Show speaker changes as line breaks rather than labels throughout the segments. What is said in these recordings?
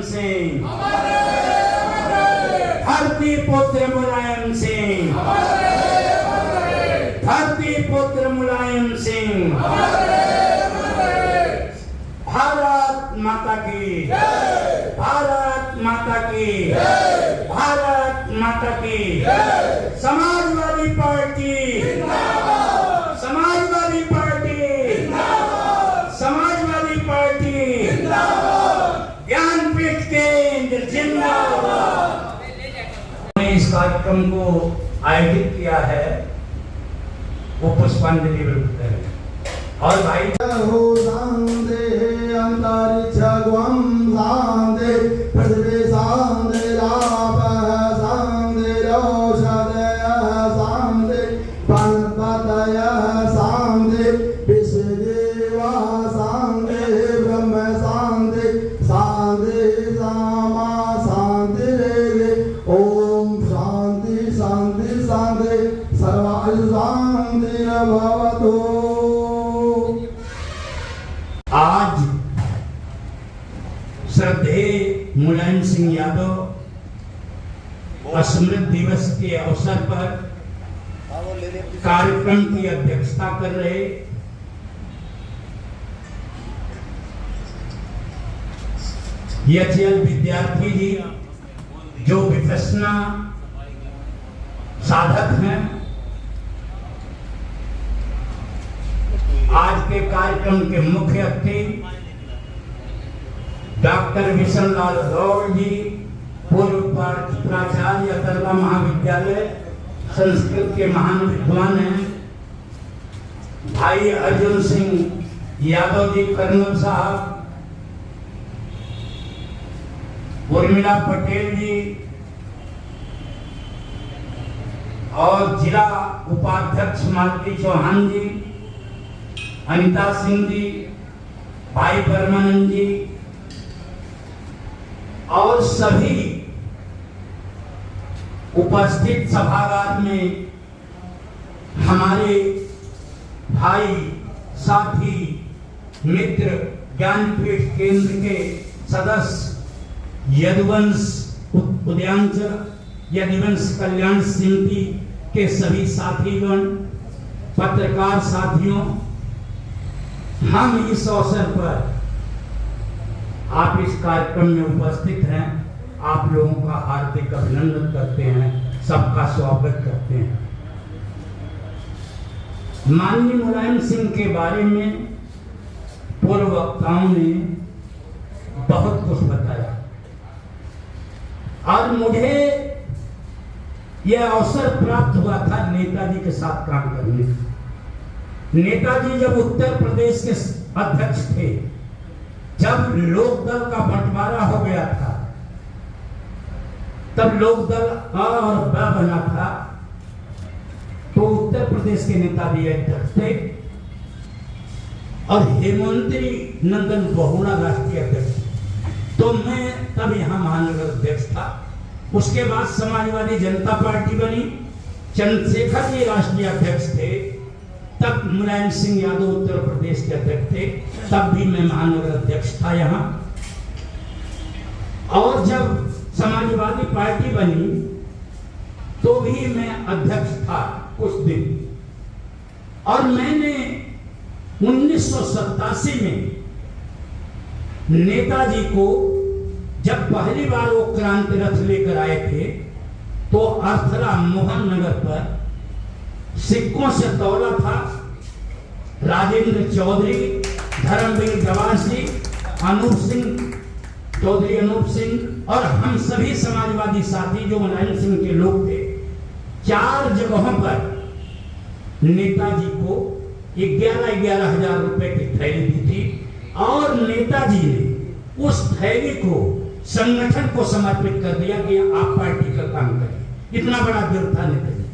सिंह, धरती पुत्र मुलायम सिंह, धरती पुत्र मुलायम सिंह, भारत माता की, भारत माता की, भारत माता की। Samajwadi party, Samajwadi party, Samajwadi party, Jnanpith केंद्र जिंदाबाद। इस कार्यक्रम को आयोजित किया है वो पुष्पांजलि करें। और भाई
हो शांति अंतरिक्ष ग्वम शांति पृथ्वी शांति राप शांति रोषधय शांति वनस्पतय शांति विश्वदेवा शांति ब्रह्म शांति शांति सामा शांति ओम शांति शांति शांति सर्वायु शांति भवतु।
आज श्रद्धेय मुलायम सिंह यादव स्मृति दिवस के अवसर पर कार्यक्रम की अध्यक्षता कर रहे एचएल विद्यार्थी जी जो विपश्यना साधक हैं, आज के कार्यक्रम के मुख्य अतिथि डॉक्टर विशन लाल गौड़ जी, पूर्व प्राचार्य अतरवा महाविद्यालय संस्कृत के महान विद्वान हैं, भाई अर्जुन सिंह यादव जी कर्नल साहब, उर्मिला पटेल जी और जिला उपाध्यक्ष मालती चौहान जी, अनिता सिंह जी, भाई परमानंद जी और सभी उपस्थित सभागार में हमारे भाई साथी मित्र ज्ञानपीठ केंद्र के सदस्य यदुवंश उद्यांचल यदुवंश कल्याण समिति के सभी साथीगण, पत्रकार साथियों, हम इस अवसर पर आप इस कार्यक्रम में उपस्थित हैं, आप लोगों का हार्दिक अभिनंदन करते हैं, सबका स्वागत करते हैं। माननीय मुलायम सिंह के बारे में पूर्व वक्ताओं ने बहुत कुछ बताया और मुझे यह अवसर प्राप्त हुआ था नेताजी के साथ काम करने का। नेताजी जब उत्तर प्रदेश के अध्यक्ष थे, जब लोकदल का बंटवारा हो गया था, तब लोकदल अ और ब बना था, तो उत्तर प्रदेश के नेताजी अध्यक्ष थे और हेमंती नंदन बहुगुणा राष्ट्रीय अध्यक्ष, तो मैं तब यहाँ महानगर अध्यक्ष था। उसके बाद समाजवादी जनता पार्टी बनी, चंद्रशेखर जी राष्ट्रीय अध्यक्ष थे, तब मुलायम सिंह यादव उत्तर प्रदेश के अध्यक्ष थे, तब भी मैं महानगर अध्यक्ष था यहाँ। और जब समाजवादी पार्टी बनी तो भी मैं अध्यक्ष था कुछ दिन, और मैंने 1987 में नेताजी को जब पहली बार वो क्रांति रथ लेकर आए थे, तो अर्थरा मोहन नगर पर सिक्कों से तौला था। राजेंद्र चौधरी, धर्मवीर गवासी, अनूप सिंह चौधरी, अनूप सिंह और हम सभी समाजवादी साथी जो मुलायम सिंह के लोग थे, 4 जगहों पर नेताजी को 11,000 रुपए की थैली दी थी और नेताजी ने उस थैली को संगठन को समर्पित कर दिया कि आप पार्टी का काम करिए। इतना बड़ा दिल था नेताजी।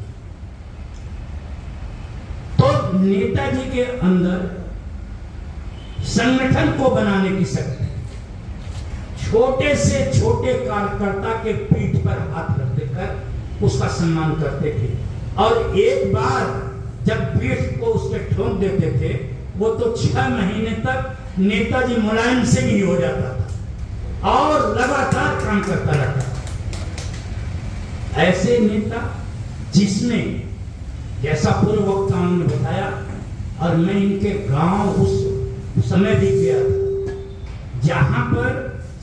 तो नेताजी के अंदर संगठन को बनाने की शक्ति, छोटे से छोटे कार्यकर्ता के पीठ पर हाथ रख देकर उसका सम्मान करते थे, और एक बार जब पीठ को उसके ठोक देते थे, वो तो 6 महीने तक नेताजी मुलायम सिंह ही हो जाता था। और लगातार काम करता रहता। ऐसे नेता जिसने, जैसा पूर्व वक्ताओं ने बताया, और मैं इनके गांव उस समय भी गया था, जहां पर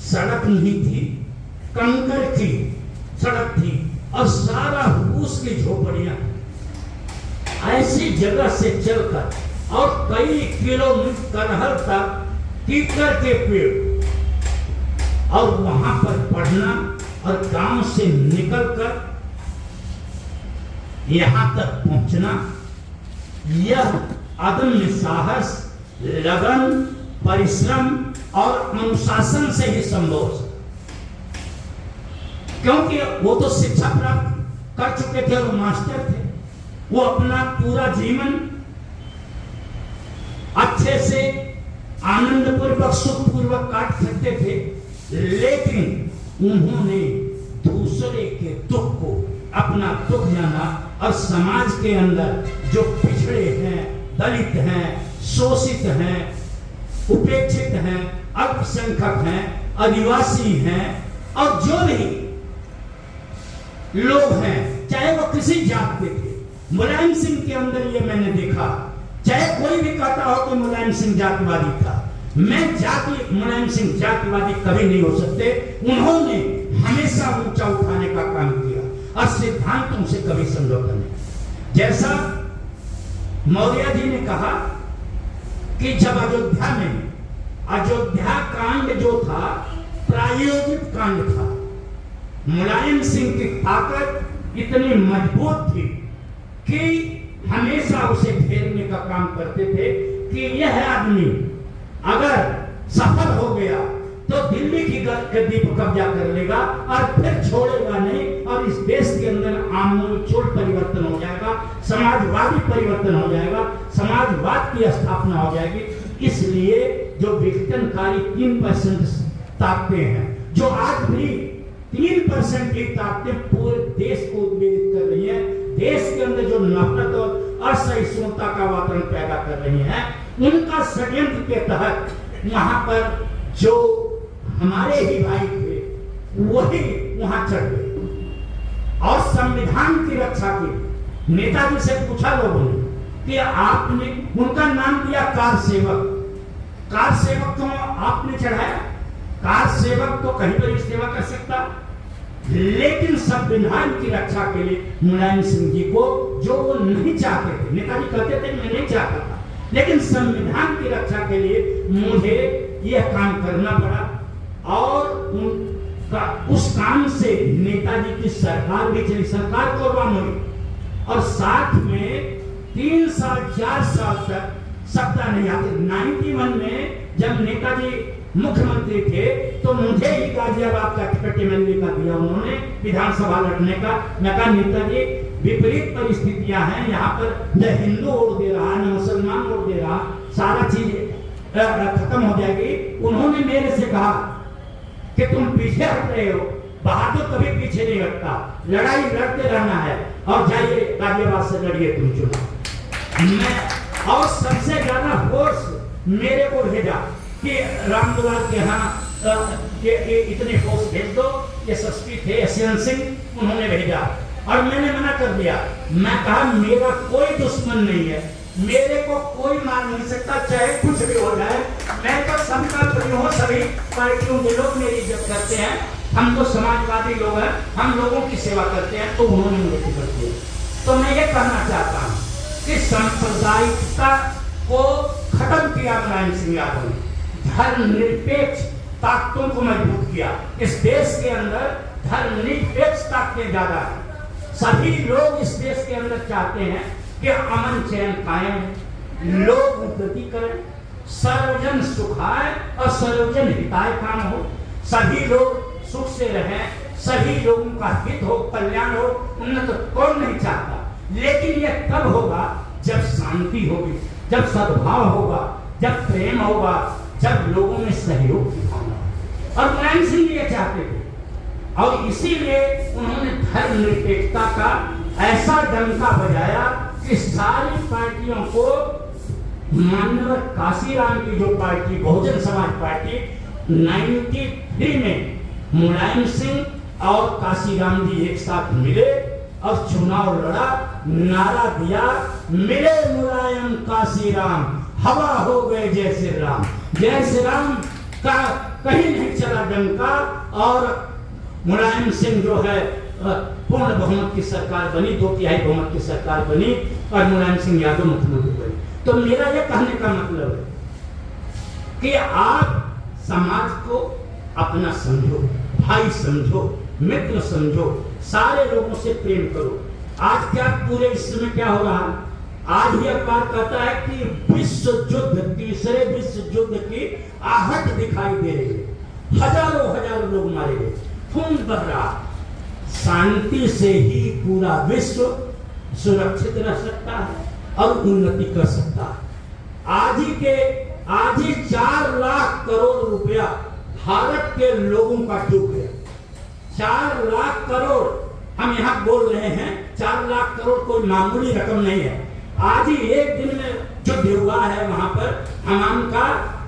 सड़क नहीं थी, कंकर की सड़क थी और सारा फूस की झोपड़ियां। ऐसी जगह से चलकर और कई किलोमीटर करहल तक कीकर के पेड़, और वहां पर पढ़ना और गांव से निकलकर यहां तक पहुंचना, यह अदम्य साहस, लगन, परिश्रम और अनुशासन से ही संभव है। क्योंकि वो तो शिक्षा प्राप्त कर चुके थे और मास्टर थे, वो अपना पूरा जीवन अच्छे से आनंदपूर्वक सुखपूर्वक काट सकते थे, लेकिन उन्होंने दूसरे के दुख को अपना दुख जाना और समाज के अंदर जो पिछड़े हैं, दलित हैं, शोषित हैं, उपेक्षित हैं, अल्पसंख्यक हैं, आदिवासी हैं और जो भी लोग हैं, चाहे वो किसी जात के थे। मुलायम सिंह के अंदर ये मैंने देखा, चाहे कोई भी कहता हो कि मुलायम सिंह जातिवादी था, मुलायम सिंह जातिवादी कभी नहीं हो सकते। उन्होंने हमेशा ऊंचा उठाने का काम किया और सिद्धांतों से कभी समझौता नहीं। जैसा मौर्य जी ने कहा कि जब अयोध्या कांड जो था प्रायोजित कांड था, मुलायम सिंह की ताकत इतनी मजबूत थी कि हमेशा उसे घेरने का काम करते थे कि यह आदमी अगर सफल हो गया तो दिल्ली की गद्दी पर कब्जा कर लेगा और फिर छोड़ेगा नहीं, और इस देश के अंदर आमूलचूल परिवर्तन हो जाएगा, समाजवादी परिवर्तन हो जाएगा, समाजवाद की स्थापना हो जाएगी। इसलिए जो विघटनकारी 3% ताकतें हैं, जो आज भी 3% की ताकतें पूरे देश को उद्वेलित कर रही है, देश के अंदर जो नफरत और असहिष्णुता का वातावरण पैदा कर रही हैं, उनका षड्यंत्र के तहत वहां पर जो हमारे ही भाई थे वही वहां चढ़ गए और संविधान की रक्षा की। नेताजी से पूछा लोगों ने कि आपने, उनका नाम दिया कार सेवक। कार सेवक तो आपने चढ़ाया, कार सेवक तो कहीं पर भी सेवा कर सकता, लेकिन संविधान की रक्षा के लिए मुलायम सिंह जी को, जो वो नहीं चाहते थे, नेताजी कहते थे मैं नहीं चाहता था, लेकिन संविधान की रक्षा के लिए मुझे यह काम करना पड़ा, और उस काम से नेताजी की सरकार भी चली, सरकार कुर्बान हुई, और साथ में 3 साल 4 साल तक सत्ता नहीं आती। 91 में जब नेताजी मुख्यमंत्री थे तो मुझे ही गाजियाबाद का टिकट मिलने का दिया उन्होंने, विधानसभा लड़ने का। मैं कहा नेताजी विपरीत परिस्थितियां हैं, यहाँ पर न हिंदू वोट दे रहा, न मुसलमान वोट दे रहा, सारा चीज खत्म हो जाएगी। उन्होंने मेरे से कहा कि तुम पीछे हट रहे हो, बहादुर कभी पीछे नहीं हटता, लड़ाई लड़ते रहना है, और जाइए गाजियाबाद से लड़िए तुम चुनाव। मैं और सबसे ज्यादा फोर्स मेरे को भेजा कि रामदुलाल के यहाँ इतने फोर्स भेज दो, एसएसपी थे यशवंत सिंह, उन्होंने भेजा, और मैंने मना कर दिया। मैं कहा मेरा कोई दुश्मन नहीं है, मेरे को कोई मार नहीं सकता, चाहे कुछ भी हो जाए, मैं तो सबका प्रिय हूं, सभी पार्टियों के लोग मेरी इज्जत करते हैं, हम तो समाजवादी लोग हैं, हम लोगों की सेवा करते हैं, तो उन्होंने मुझे टिकट दिया। तो मैं ये कहना चाहता हूँ कि सांप्रदायिकता को खत्म किया मुलायम सिंह यादव ने, धर्मनिरपेक्ष ताकतों को मजबूत किया। इस देश के अंदर धर्मनिरपेक्ष ताकतें ज्यादा है, सभी लोग इस देश के अंदर चाहते हैं कि अमन चैन कायम, लोग उन्नति करें, सर्वजन सुखाय और सर्वजन हिताय काम हो, सभी लोग सुख से रहें, सभी लोगों का हित हो, कल्याण हो, उन्नत कौन नहीं चाहता। लेकिन यह तब होगा जब शांति होगी, जब सद्भाव होगा, जब प्रेम होगा, जब लोगों में सहयोग की भावना। और मुलायम सिंह ये चाहते थे, और इसीलिए उन्होंने धर्मनिरपेक्षता का ऐसा डंका बजाया कि सारी पार्टियों को, माननीय काशीराम की जो पार्टी बहुजन समाज पार्टी, 93 में मुलायम सिंह और काशीराम जी एक साथ मिले और चुनाव लड़ा, नारा दिया, मिले मुलायम काशीराम, हवा हो गए जय श्री राम। जय श्री राम का कहीं नहीं चला डंका और मुलायम सिंह जो है पूर्ण बहुमत की सरकार बनी, 2/3 बहुमत की सरकार बनी और मुलायम सिंह यादव मुख्यमंत्री बने। तो मेरा यह कहने का मतलब है कि आप समाज को अपना समझो, भाई समझो, मित्र समझो, सारे लोगों से प्रेम करो। आज क्या पूरे विश्व में क्या हो रहा है? आज यह बात कहता है कि विश्व युद्ध, तीसरे विश्व युद्ध की आहट दिखाई दे रही है, हजारों लोग मारे गए, खून बह रहा। शांति से ही पूरा विश्व सुरक्षित रह सकता है और उन्नति कर सकता है। आज ही 4 लाख करोड़ रुपया भारत के लोगों का डूब गया। 4 लाख करोड़ हम यहाँ बोल रहे हैं, 4 लाख करोड़ कोई मामूली रकम नहीं है। आज ही एक दिन में युद्ध हुआ है वहां पर हमाम का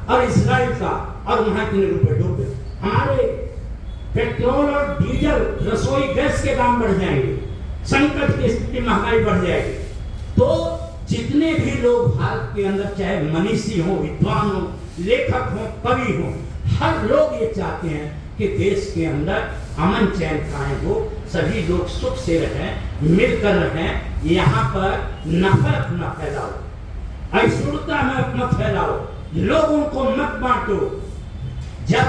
और इस्राइल का, और वहां इतने रुपए डूब गए। हमारे पेट्रोल और डीजल, रसोई गैस के दाम बढ़ जाएंगे, संकट की स्थिति, महंगाई बढ़ जाएगी। तो जितने भी लोग भारत के अंदर, चाहे मनीषी हो, विद्वान हो, लेखक हो, कवि हो, हर लोग ये चाहते हैं कि देश के अंदर अमन चैन कायम हो, सभी लोग सुख से रहें, मिलकर रहें। यहाँ पर नफरत न फैलाओ, असुरता मत फैलाओ, लोगों को मत बांटो। जब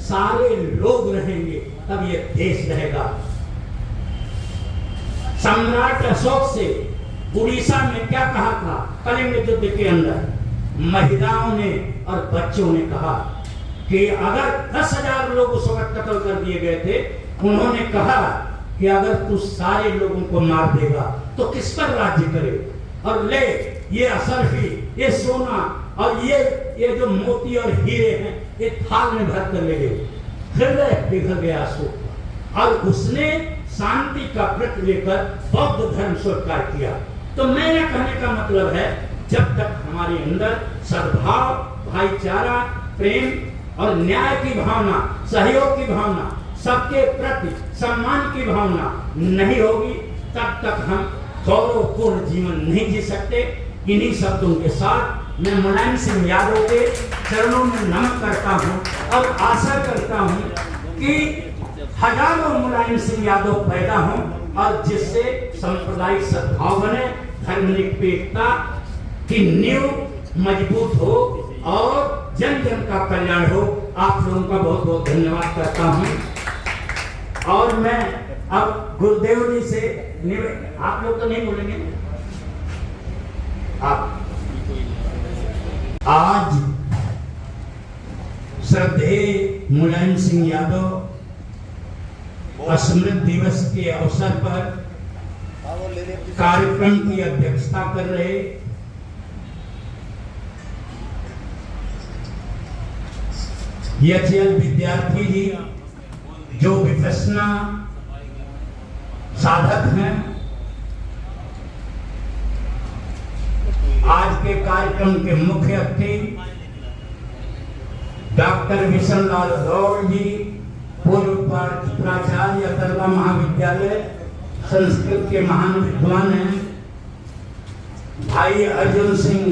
सारे लोग रहेंगे तब ये देश रहेगा। सम्राट अशोक से उड़ीसा में क्या कहा था कलिंग युद्ध के अंदर? महिलाओं ने और बच्चों ने कहा कि अगर 10,000 लोग उस वक्त कत्ल कर दिए गए थे, उन्होंने कहा कि अगर तू सारे लोगों को मार देगा तो किस पर राज्य करे, और ले ये असरफी, ये सोना और ये जो मोती और हीरे हैं, ये थाल में भर कर ले गए। हृदय पिघल गया अशोक, और उसने शांति का व्रत लेकर बौद्ध धर्म स्वीकार किया। तो मेरा कहने का मतलब है, जब तक हमारे अंदर सद्भाव, भाईचारा, प्रेम और न्याय की भावना, सहयोग की भावना, सबके प्रति सम्मान की भावना नहीं होगी, तब तक हम गौरवपूर्ण जीवन नहीं जी सकते। इन्हीं शब्दों के साथ मैं मुलायम सिंह यादव के चरणों में नमन करता हूं और आशा करता हूं कि हजारों मुलायम सिंह यादव पैदा हों और जिससे सांप्रदायिक सद्भाव बने, धर्मनिरपेक्षता की नींव मजबूत हो और जन जन का कल्याण हो। आप लोगों का बहुत बहुत धन्यवाद करता हूं। और मैं अब गुरुदेव जी से, आप लोग तो नहीं बोलेंगे, आप आज श्रद्धेय मुलायम सिंह यादव स्मृति दिवस के अवसर पर कार्यक्रम की अध्यक्षता कर रहे एचएल विद्यार्थी जी, जो विपश्यना साधक हैं, आज के कार्यक्रम के मुख्य अतिथि डॉक्टर विशन लाल गौड़ जी, पूर्व प्राचार्य अतरवा महाविद्यालय संस्कृत के महान विद्वान हैं, भाई अर्जुन सिंह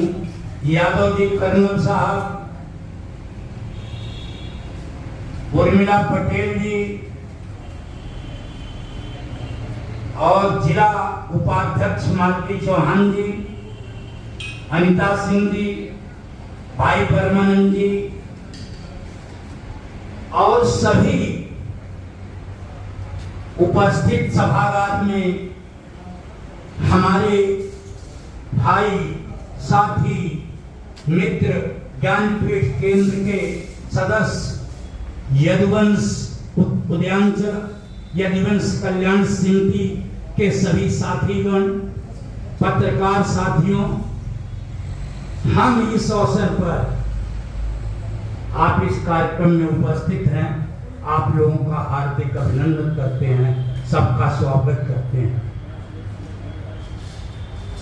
यादव जी कर्नल साहब, उर्मिला पटेल जी और जिला उपाध्यक्ष मालती चौहान जी, अनिता सिंह जी, भाई परमानंद जी और सभी उपस्थित सभागार में हमारे भाई, साथी, मित्र, ज्ञानपीठ केंद्र के सदस्य, यदुवंश उद्यांचल, यदुवंश कल्याण समिति के सभी साथीगण, पत्रकार साथियों, हम इस अवसर पर आप इस कार्यक्रम में उपस्थित हैं, आप लोगों का हार्दिक अभिनंदन करते हैं, सबका स्वागत करते हैं।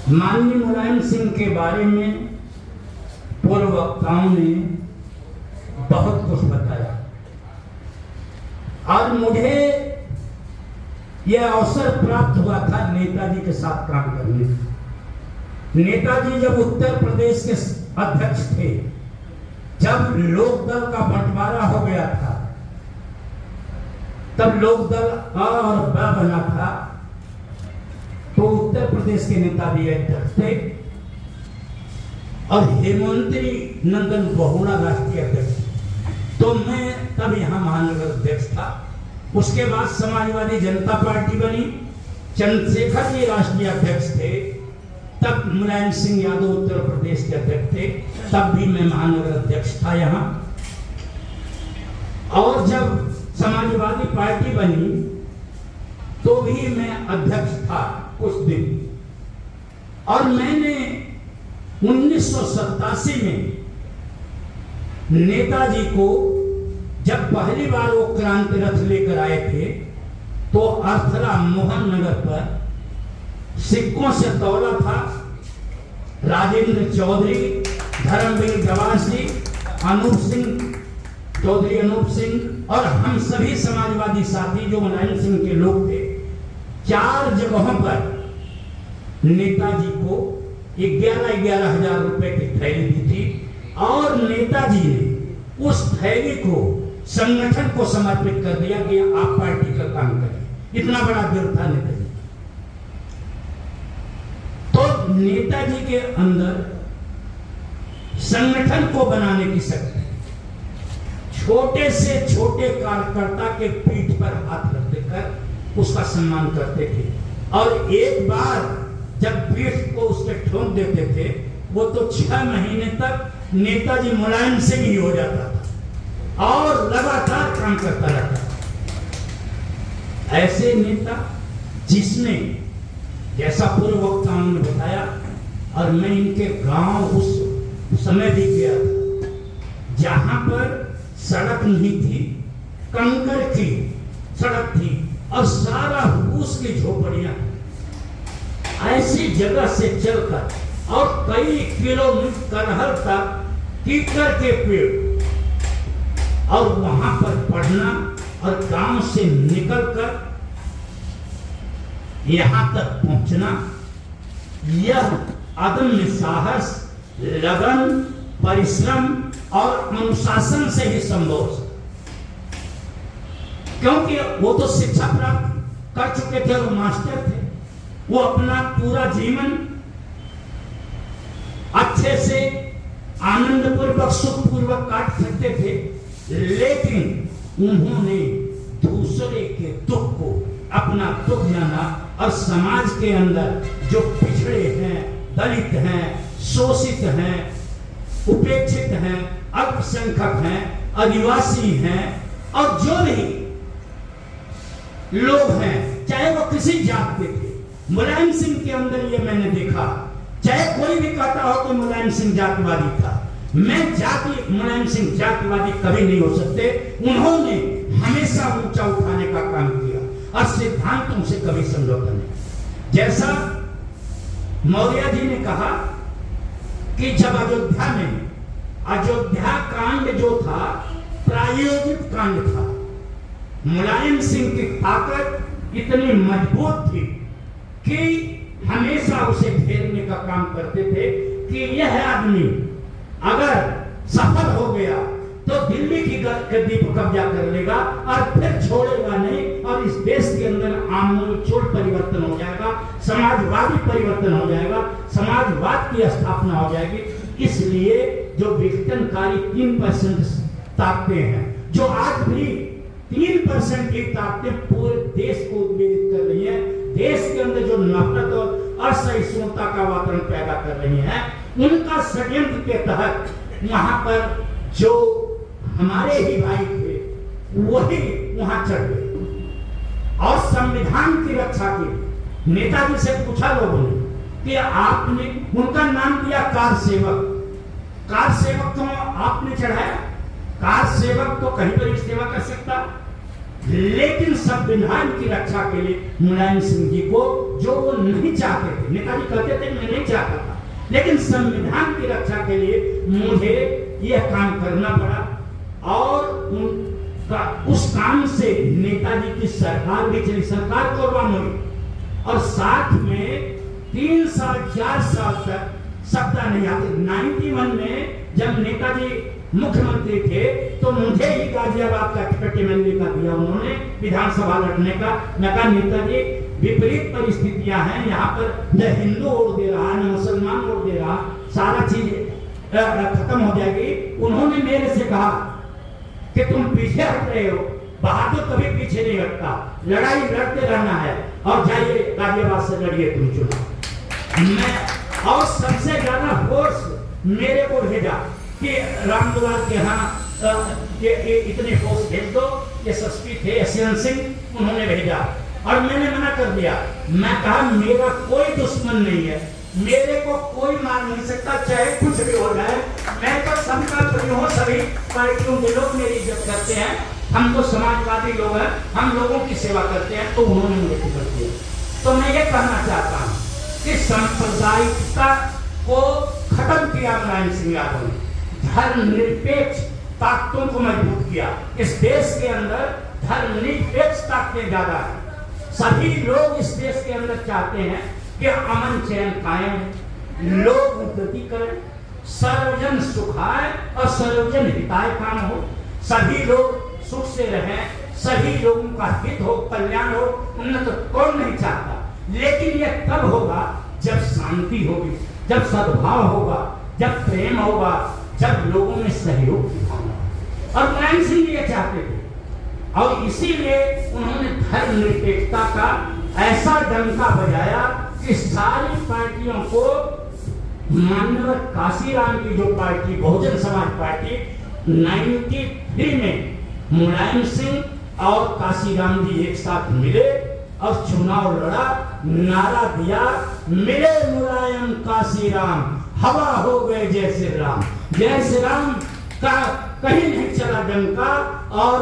माननीय मुलायम सिंह के बारे में पूर्व वक्ताओं ने बहुत कुछ बताया। और मुझे यह अवसर प्राप्त हुआ था नेताजी के साथ काम करने का। नेताजी जब उत्तर प्रदेश के अध्यक्ष थे, जब लोकदल का बंटवारा हो गया था, तब लोकदल अ और ब बना था, तो उत्तर प्रदेश के नेताजी अध्यक्ष थे और हेमंती नंदन बहुड़ा राष्ट्रीय अध्यक्ष थे। तो मैं तब यहाँ महानगर अध्यक्ष था। उसके बाद समाजवादी जनता पार्टी बनी, चंद्रशेखर जी राष्ट्रीय अध्यक्ष थे, तब मुलायम सिंह यादव उत्तर प्रदेश के अध्यक्ष थे, तब भी मैं महानगर अध्यक्ष था यहाँ। और जब समाजवादी पार्टी बनी तो भी मैं अध्यक्ष था कुछ दिन। और मैंने 1987 में नेताजी को जब पहली बार वो क्रांति रथ लेकर आए थे, तो अर्थरा मोहन नगर पर सिक्कों से तौला था। राजेंद्र चौधरी, धर्मवीर गवास जी, अनूप सिंह चौधरी, अनूप सिंह और हम सभी समाजवादी साथी जो मुलायम सिंह के लोग थे, 4 जगहों पर नेताजी को 11,000 रुपए की थैली दी थी और नेताजी ने उस थैली को संगठन को समर्पित कर दिया कि आप पार्टी का काम करें। इतना बड़ा दिल था नेताजी। तो नेताजी के अंदर संगठन को बनाने की शक्ति, छोटे से छोटे कार्यकर्ता के पीठ पर हाथ रख देकर उसका सम्मान करते थे। और एक बार जब पीठ को उसके ठोक देते थे, वो तो 6 महीने तक नेताजी मुलायम सिंह ही हो जाता था और लगातार काम करता रहता था। ऐसे नेता जिसने, जैसा पूर्व वक्ताओं ने बताया, और मैं इनके गांव उस समय भी गया था, जहां पर सड़क नहीं थी, कंकर की सड़क थी और सारा फूस की झोपड़ियां। ऐसी जगह से चलकर और कई किलोमीटर करहल तक कीकर के पेड़, और वहां पर पढ़ना और गांव से निकलकर यहां तक पहुंचना, यह अदम्य साहस, लगन, परिश्रम और अनुशासन से ही संभव है। क्योंकि वो तो शिक्षा प्राप्त कर चुके थे, वो मास्टर थे, वो अपना पूरा जीवन अच्छे से आनंदपूर्वक सुखपूर्वक काट सकते थे, लेकिन उन्होंने दूसरे के दुख को अपना दुख जाना और समाज के अंदर जो पिछड़े हैं, दलित हैं, शोषित हैं, उपेक्षित हैं, अल्पसंख्यक हैं, आदिवासी हैं और जो भी लोग हैं, चाहे वो किसी जात के थे, मुलायम सिंह के अंदर ये मैंने देखा। चाहे कोई भी कहता हो कि मुलायम सिंह जातिवादी था, मुलायम सिंह जातिवादी कभी नहीं हो सकते। उन्होंने हमेशा ऊंचा उठाने का काम किया और सिद्धांतों से कभी समझौता नहीं। जैसा मौर्य जी ने कहा कि जब अयोध्या कांड जो था प्रायोजित कांड था, मुलायम सिंह की ताकत इतनी मजबूत थी कि हमेशा उसे घेरने का काम करते थे कि यह आदमी अगर सफल हो गया तो दिल्ली की गद्दी पर कब्जा कर लेगा और फिर छोड़ेगा नहीं, और इस देश के अंदर आमूलचूल परिवर्तन हो जाएगा, समाजवादी परिवर्तन हो जाएगा, समाजवाद की स्थापना हो जाएगी। इसलिए जो विघटनकारी 3% ताकतें हैं, जो आज भी 3% की ताकतें पूरे देश को उद्वेलित कर रही है, देश के अंदर जो नफरत और असहिष्णुता का वातावरण पैदा कर रही हैं, उनका षड्यंत्र के तहत वहां पर जो हमारे ही भाई थे वही वहां चढ़ गए और संविधान की रक्षा की। नेताजी से पूछा लोगों ने कि आपने, उनका नाम दिया कार सेवक। कार सेवक तो आपने चढ़ाया, कार सेवक तो कहीं पर भी सेवा कर सकता, लेकिन संविधान की रक्षा के लिए मुलायम सिंह जी को, जो वो नहीं चाहते थे, नेताजी कहते थे मैं नहीं चाहता था, लेकिन संविधान की रक्षा के लिए मुझे यह काम करना पड़ा। और उस काम से नेताजी की सरकार भी चली, सरकार कुर्बान हुई, और साथ में 3 साल 4 साल तक सत्ता नहीं आती। 91 में जब नेताजी मुख्यमंत्री थे तो मुझे ही गाजियाबाद का टिकट एमएलए का दिया उन्होंने विधानसभा लड़ने का। मैं कहा नेताजी विपरीत परिस्थितियां हैं, यहाँ पर न हिंदू वोट दे रहा न मुसलमान वोट दे रहा, सारा चीज खत्म हो जाएगी। उन्होंने मेरे से कहा कि तुम पीछे हट रहे हो, बहादुर कभी पीछे नहीं हटता, लड़ाई लड़ते रहना है, और जाइए गाजियाबाद से लड़िए तुम चुनाव। मैं और सबसे ज्यादा फोर्स मेरे को भेजा कि रामदुलार के यहाँ इतने फोर्स भेज दो, एसएसपी थे एसएन सिंह, उन्होंने भेजा, और मैंने मना कर दिया। मैं कहा मेरा कोई दुश्मन नहीं है, मेरे को कोई मार नहीं सकता, चाहे कुछ भी हो जाए, मैं तो सबका प्रिय हूँ, सभी पार्टियों के लोग मेरी इज्जत करते हैं, हम तो समाजवादी लोग हैं, हम लोगों की सेवा करते हैं, तो उन्होंने मुझे टिकट दिया। तो मैं ये कहना चाहता हूँ कि सांप्रदायिकता को खत्म किया मुलायम सिंह यादव ने, धर्मनिरपेक्ष ताकतों को मजबूत किया। इस देश के अंदर धर्मनिरपेक्ष ताकतें ज्यादा है, सभी लोग इस देश के अंदर चाहते हैं कि अमन चैन कायम, लोग उन्नति करें, सर्वजन सुखाय और सर्वजन हिताय काम हो, सभी लोग सुख से रहें, सभी लोगों का हित हो, कल्याण हो, उन्नत कौन नहीं चाहता। लेकिन यह तब होगा जब शांति होगी, जब सद्भाव होगा, जब प्रेम होगा, जब लोगों में सहयोग की भावना। और मुलायम सिंह ये चाहते थे, और इसीलिए उन्होंने धर्मनिरपेक्षता का ऐसा डंका बजाया कि सारी पार्टियों को, माननीय काशीराम की जो पार्टी बहुजन समाज पार्टी 93 में मुलायम सिंह और काशीराम जी एक साथ मिले और चुनाव लड़ा, नारा दिया, मिले मुलायम काशीराम, हवा हो गए जय श्री राम। जय श्री राम का कहीं नहीं चला डंका, और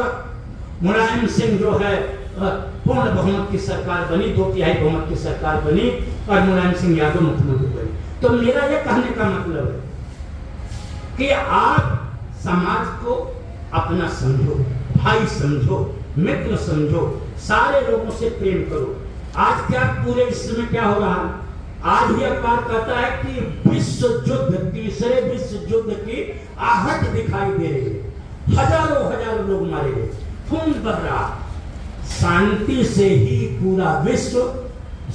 मुलायम सिंह जो है पूर्ण बहुमत की सरकार बनी, 2/3 बहुमत की सरकार बनी, और मुलायम सिंह यादव मुख्यमंत्री बने। तो मेरा यह कहने का मतलब है कि आप समाज को अपना समझो, भाई समझो, मित्र समझो, सारे लोगों से प्रेम करो। आज क्या पूरे विश्व में क्या हो रहा है? आज ही अखबार कहता है कि विश्व युद्ध, तीसरे विश्व युद्ध की आहट दिखाई दे रही है, हजारों लोग मारे गए, खून बह रहा। शांति से ही पूरा विश्व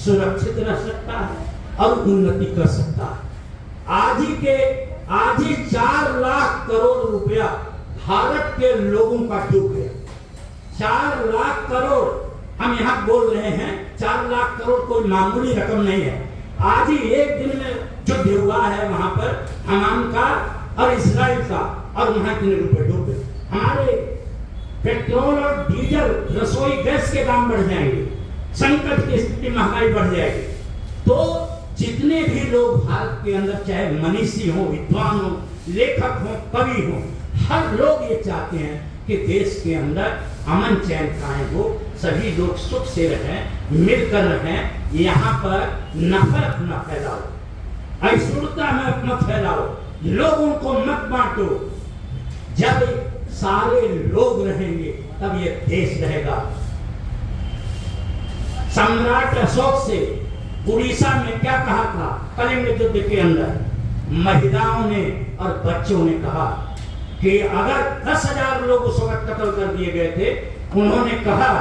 सुरक्षित रह सकता है और उन्नति कर सकता है। आज ही 4 लाख करोड़ रुपया भारत के लोगों का डूब गया। 4 लाख करोड़ हम यहाँ बोल रहे हैं, 4 लाख करोड़ कोई मामूली रकम नहीं है। आज ही एक दिन में युद्ध हुआ है वहां पर हमाम का और इस्राइल का, और वहां इतने रुपए डूब गए। हमारे पेट्रोल और डीजल, रसोई गैस के दाम बढ़ जाएंगे, संकट की स्थिति, महंगाई बढ़ जाएगी। तो जितने भी लोग भारत के अंदर, चाहे मनीषी हो, विद्वान हो, लेखक हो, कवि हो, हर लोग ये चाहते हैं कि देश के अंदर अमन चैन कायम हो, सभी लोग सुख से रहें, मिलकर रहें, यहाँ पर नफरत न फैलाओ, असुरता मत फैलाओ, लोगों को मत बांटो। जब सारे लोग रहेंगे तब ये देश रहेगा। सम्राट अशोक से उड़ीसा में क्या कहा था कलिंग युद्ध के अंदर? महिलाओं ने और बच्चों ने कहा कि अगर 10,000 लोग उस वक्त कत्ल कर दिए गए थे, उन्होंने कहा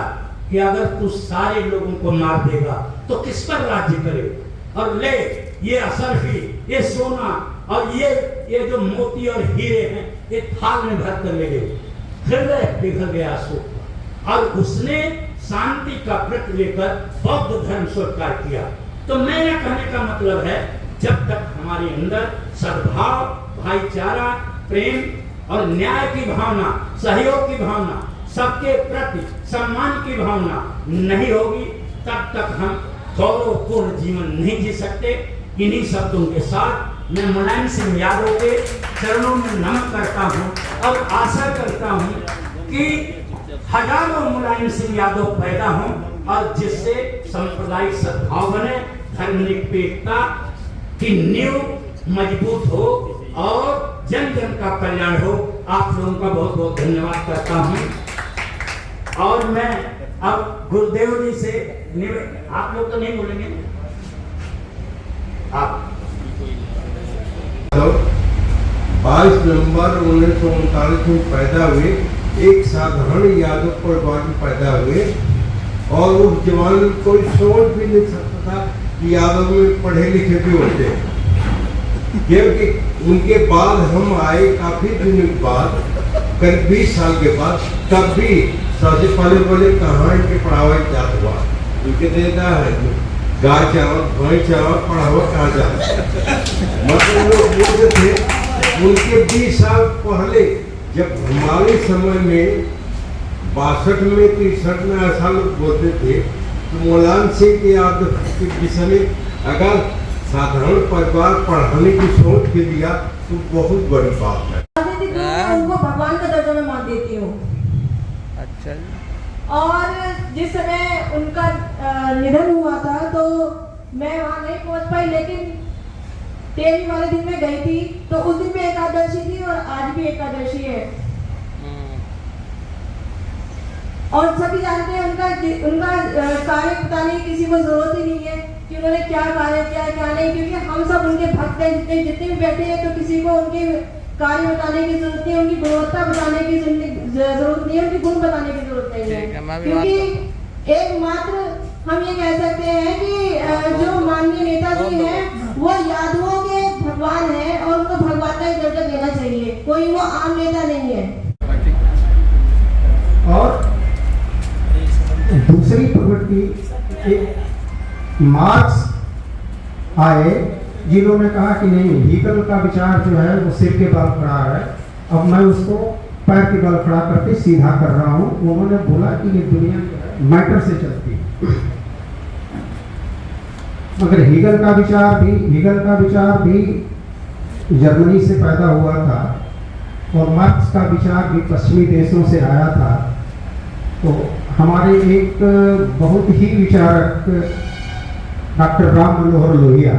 कि अगर तू सारे लोगों को मार देगा तो किस पर राज्य करे, और ले ये असरफी, ये सोना और ये जो मोती और हीरे हैं, ये थाल में भर कर ले गए। हृदय पिघल गया अशोक, और उसने शांति का व्रत लेकर बौद्ध धर्म स्वीकार किया। तो मेरा कहने का मतलब है, जब तक हमारे अंदर सद्भाव, भाईचारा, प्रेम और न्याय की भावना, सहयोग की भावना, सबके प्रति सम्मान की भावना नहीं होगी, तब तक हम गौरवपूर्ण जीवन नहीं जी सकते। इन्हीं शब्दों के साथ मैं मुलायम सिंह यादव के चरणों में नमन करता हूं और आशा करता हूं कि हजारों मुलायम सिंह यादव पैदा हों, और जिससे सांप्रदायिक सद्भाव बने, धर्मनिरपेक्षता की नींव मजबूत हो और जन जन का कल्याण हो। आप लोगों का बहुत बहुत धन्यवाद करता हूं। और मैं अब गुरुदेव जी से आप लोग तो नहीं बोलेंगे आप
22 नवंबर 1939 में पैदा हुए, एक साधारण यादव परिवार में पैदा हुए और उस जमाने में कोई सोच भी नहीं सकता था कि यादव में पढ़े लिखे भी होते, क्योंकि उनके बाद हम आए काफी दिनों के बाद, करीब 20 साल के बाद, तब भी सबसे पहले बोले कहाँ इनके पढ़ावा जात हुआ, उनके देता है गाय चावल भैंस चावल पढ़ावा कहाँ जाता मतलब लोग बोलते थे। उनके 20 साल पहले जब हमारे समय में 62 में 63 में ऐसा लोग बोलते थे तो मुलायम सिंह के यादव के विषय में अगर साधारण परिवार पढ़ाने की सोच के दिया तो बहुत बड़ी बात है।
उनको भगवान का दर्जा में मान देती हूँ।
अच्छा।
और जिस समय उनका निधन हुआ था तो मैं वहाँ नहीं पहुँच पाई, लेकिन 13वीं वाले दिन में गई थी तो उस दिन भी एकादशी थी और आज भी एकादशी है। और सभी जानते हैं उनका कार्य बताने की किसी को जरूरत ही नहीं है कि उन्होंने क्या कार्य किया क्या नहीं, क्योंकि हम सब उनके भक्त हैं। जितने भी बैठे हैं तो किसी को उनके कार्य बताने की जरूरत नहीं है, उनकी गुणवत्ता बताने की जरूरत नहीं है, उनकी गुण बताने की जरूरत नहीं है, क्योंकि एकमात्र हम ये कह सकते हैं कि जो माननीय नेताजी हैं वो यादवों के भगवान हैं और उनको भगवान का दर्जा देना चाहिए, कोई वो आम नेता नहीं है।
और दूसरी प्रवृत्ति एक मार्क्स आए जिन्होंने कहा कि नहीं, हीगल का विचार जो है वो सिर के बल खड़ा है, अब मैं उसको पैर के बल खड़ा करके सीधा कर रहा हूँ। उन्होंने बोला कि ये दुनिया मैटर से चलती है, मगर हीगल का विचार भी जर्मनी से पैदा हुआ था और मार्क्स का विचार भी पश्चिमी देशों से आया था। तो हमारे एक बहुत ही विचारक डॉक्टर राम मनोहर लोहिया,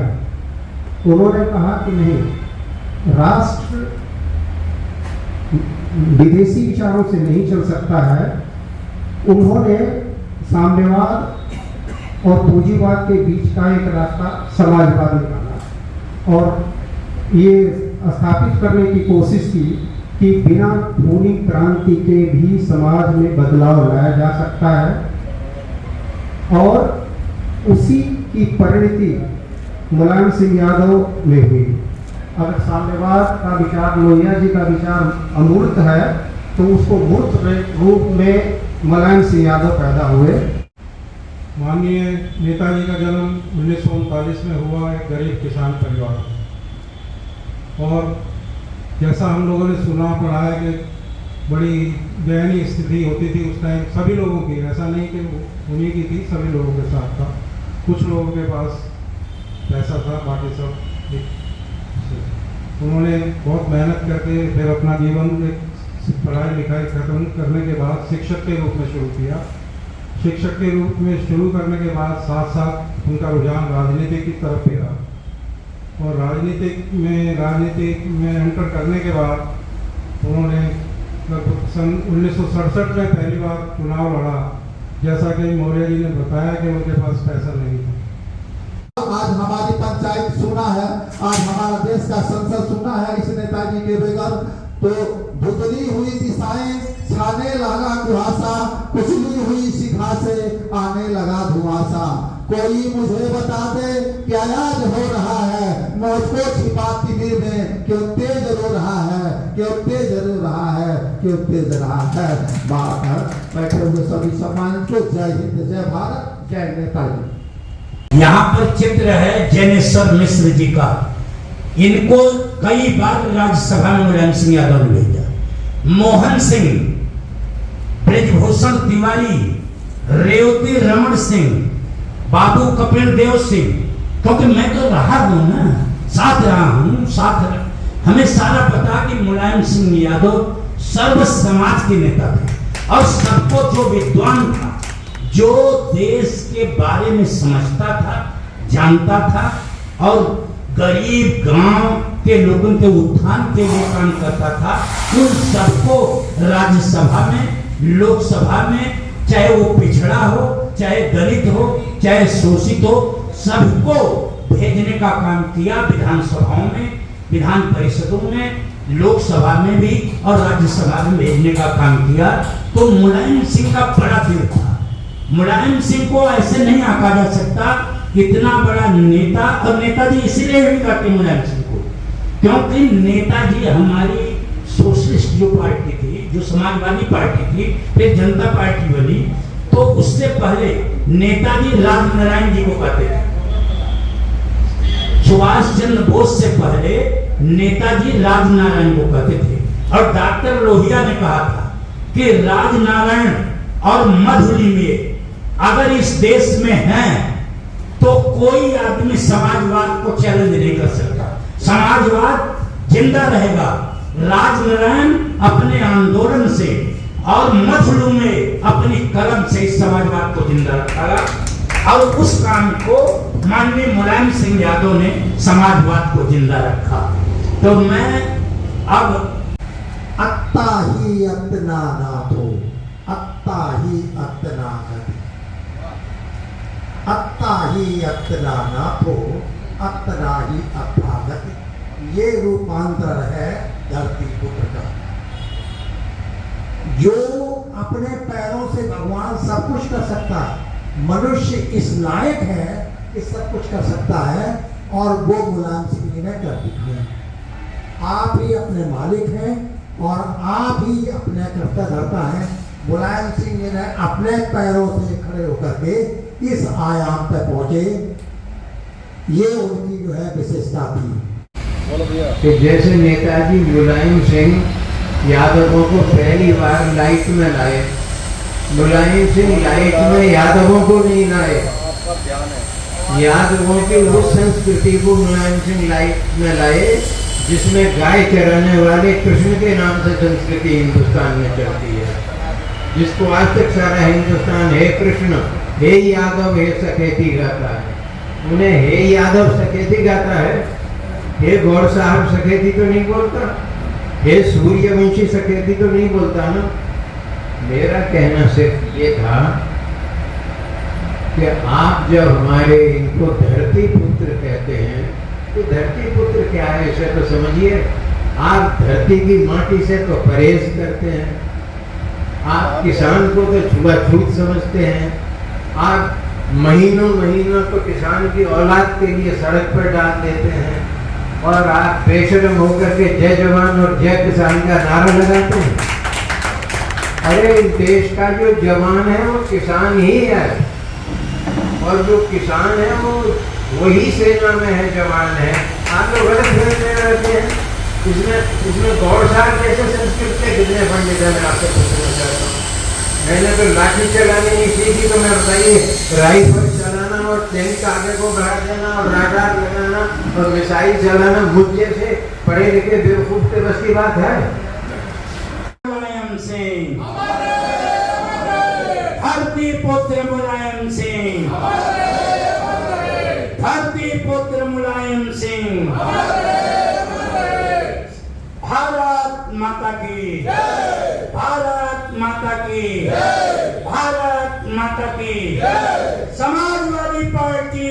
उन्होंने कहा कि नहीं, राष्ट्र विदेशी विचारों से नहीं चल सकता है। उन्होंने साम्यवाद और पूंजीवाद के बीच का एक रास्ता समाजवाद निकाला और ये स्थापित करने की कोशिश की कि बिना खूनी क्रांति के भी समाज में बदलाव लाया जा सकता है। और उसी की परिणति मुलायम सिंह यादव में हुई। अगर साम्यवाद का विचार, लोहिया जी का विचार अमूर्त है तो उसको मूर्त रूप में मुलायम सिंह यादव पैदा हुए।
माननीय नेताजी का जन्म 1939 में हुआ एक गरीब किसान परिवार, और जैसा हम लोगों ने सुना पढ़ा है कि बड़ी दयनीय स्थिति होती थी उस टाइम सभी लोगों की, ऐसा नहीं कि उन्हीं की थी, सभी लोगों के साथ था। कुछ लोगों के पास पैसा था, बाकी सब उन्होंने बहुत मेहनत करके फिर अपना जीवन पढ़ाई लिखाई खत्म करने के बाद शिक्षक के रूप में शुरू किया। शिक्षक के रूप में शुरू करने के बाद साथ साथ उनका रुझान राजनीति की तरफ भी रहा और राजनीति में एंटर करने के बाद उन्होंने लगभग सन 1967 में पहली बार चुनाव लड़ा। जैसा कि मौर्य जी ने बताया कि उनके पास पैसा नहीं था।
आज हमारी पंचायत सुना है, आज हमारा देश का संसद सुना है इस नेताजी के बगैर। तो धुंधली हुई दिशाएं, छाने लगा कुहासा, कुचली हुई शिखा से आने लगा धुआंसा। कोई मुझे बता दे क्या आज हो रहा है, मुझको छिपा तिमिर में क्यों तेज रो रहा है, क्यों तेज रो रहा है, क्यों तेज रहा है। बात है बैठे हुए सभी सम्मान को जय हिंद, जय भारत, जय नेताजी।
यहाँ पर चित्र है जैनेश्वर मिश्र जी का। इनको कई बार राज्यसभा में मुलायम सिंह यादव ने भेजा। मोहन सिंह, ब्रजभूषण तिवारी, रेवती रमन सिंह, बाबू कपिल देव सिंह, क्योंकि मैं तो रहा हूं ना, साथ रहा हूं, हमें सारा पता कि मुलायम सिंह यादव सर्व समाज के नेता थे और सबको जो विद्वान था, जो देश के बारे में समझता था, जानता था और गरीब गांव के लोगों के उत्थान के लिए काम करता था, उन सबको राज्यसभा में, लोकसभा में चाहे वो पिछड़ा हो, चाहे दलित हो, चाहे शोषित हो, सबको भेजने का काम किया। विधानसभाओं में, विधान परिषदों में, लोकसभा में भी और राज्यसभा में भेजने का काम किया। तो मुलायम सिंह का बड़ा दिल था। मुलायम सिंह को ऐसे नहीं आंका जा सकता, इतना बड़ा नेता। और नेताजी इसीलिए भी कहते मुलायम सिंह को, क्योंकि नेताजी हमारी सोशलिस्ट जो पार्टी थी, जो समाजवादी पार्टी थी, फिर जनता पार्टी बनी, तो उससे पहले नेताजी राजनारायण जी को कहते थे। सुभाष चंद्र बोस से पहले नेताजी राजनारायण को कहते थे। और डॉक्टर लोहिया ने कहा था कि राजनारायण और मधुली में अगर इस देश में है तो कोई आदमी समाजवाद को चैलेंज नहीं कर सकता, समाजवाद जिंदा रहेगा। राजनारायण अपने आंदोलन से और मधुलू में अपनी कलम से इस समाजवाद को जिंदा रखा और उस काम को माननीय मुलायम सिंह यादव ने समाजवाद को जिंदा रखा। तो मैं अब
अत्ता ही अतना नाथो, अत्ता ही अतना नदी, अत्ता ही अतना नाथो, अतना ही अथागति। ये रूपांतर है धरती पुत्र का। जो अपने पैरों से भगवान सब कुछ कर सकता है, मनुष्य इस लायक है कि सब कुछ कर सकता है, और वो मुलायम सिंह जी ने कर दिखाया। आप ही अपने मालिक हैं और आप ही अपने कर्ता हैं। मुलायम सिंह जी ने अपने पैरों से खड़े होकर के इस आयाम पर पहुंचे। ये उनकी जो है विशेषता थी
कि जैसे नेताजी मुलायम सिंह यादवों को पहली बार लाइट में लाए, मुलायम सिंह लाइट में यादवों को नहीं लाए। यादवों की उस संस्कृति को मुलायम सिंह लाइट में लाए जिसमें गाय चराने वाले कृष्ण के नाम से संस्कृति हिंदुस्तान में चलती है, जिसको आज तक सारा हिंदुस्तान हे कृष्ण, हे यादव, हे सखेती गाता है। उन्हें हे यादव सखेती गाता है, हे गौर साहब सखेती तो नहीं बोलता, हे सूर्यवंशी सखेती तो नहीं बोलता ना। मेरा कहना सिर्फ ये था कि आप जब हमारे इनको धरती पुत्र कहते हैं तो धरती पुत्र क्या है इसे तो समझिए। आप धरती की माटी से तो परहेज करते हैं, आप किसान को तो छुआछूत समझते हैं, आप महीनों महीनों तो किसान की औलाद के लिए सड़क पर डाल देते हैं, और आप बेशरम होकर के जय जवान और जय किसान का नारा लगाते हैं। अरे इस देश का जो जवान है वो किसान ही है, और जो किसान है वो वही सेना में है, जवान है। आप लोग गलत फहमी में रहते हैं। इसमें गौर साहब जैसे संस्कृत के कितने पंडित हैं, मैं आपसे पूछना चाहता हूँ। मैंने तो लाठी चलानी नहीं सीखी, तो मैं बताइए राइफल चलाना और टैंक आगे को बढ़ा देना और राडार लगाना और मिसाइल चलाना मुझ जैसे पढ़े लिखे बेवकूफ के बस की बात है?
मुलायम सिंह, धरती पुत्र मुलायम सिंह, धरती पुत्र मुलायम सिंह। भारत माता की, भारत माता की, भारत माता की। समाजवादी पार्टी